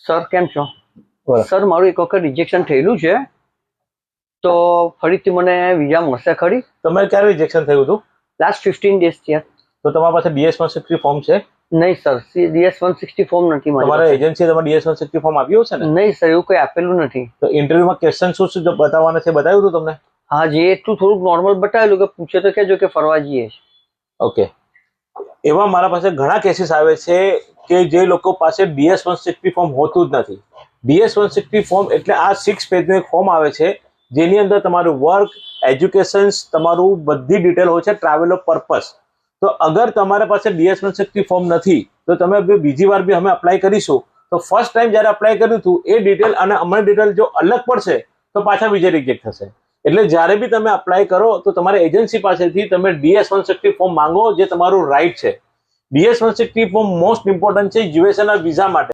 Sir કેમ છો? બોલો. સર મારું એક વખત રિજેક્શન થયેલું છે, તો ફરીથી મને વિઝા મળશે ખરી? તમારે ક્યારે રિજેક્શન થયું હતું? લાસ્ટ 15 days થયા. તો તમારી પાસે DS-160 ફોર્મ છે? નહીં સર, DS-160 ફોર્મ નથી મારી તમારા પાસે. એજન્સીએ તમારે DS-160 ફોર્મ આપ્યું છે ને? નહીં સર, એવું કોઈ આપેલું નથી. તો ઇન્ટરવ્યુમાં ક્વેશ્ચન શું શું બતાવવાના છે બતાવ્યું હતું તમને? હા, જે એટલું થોડુંક નોર્મલ બતાવેલું કે પૂછે તો કહેજો કે ફરવા જઈએ. ઓકે. એવા મારા પાસે ઘણા કેસીસ આવે છે કે જે લોકો પાસે DS-160 ફોર્મ હોતું જ નથી. DS-160 ફોર્મ એટલે આ 6 પેજનું એક ફોર્મ આવે છે જેની અંદર તમારું વર્ક, એજ્યુકેશન, તમારું બધી ડિટેલ હોય છે, ટ્રાવેલ ઓફ પર્પસ. તો અગર તમારા પાસે DS-160 ફોર્મ નથી તો તમે બીજી વાર બી અમે અપ્લાય કરીશું તો ફર્સ્ટ ટાઈમ જ્યારે અપ્લાય કર્યું હતું એ ડિટેલ અને અમારી ડિટેલ જો અલગ પડશે તો પાછા બીજે રિજેક્ટ થશે. એટલે જ્યારે બી તમે અપ્લાય કરો તો તમારી એજન્સી પાસેથી તમે DS-160 ફોર્મ માંગો, જે તમારું રાઈટ છે. DS-160 ફોર્મ મોસ્ટ ઇમ્પોર્ટન્ટ છે યુએસએ ના વિઝા માટે.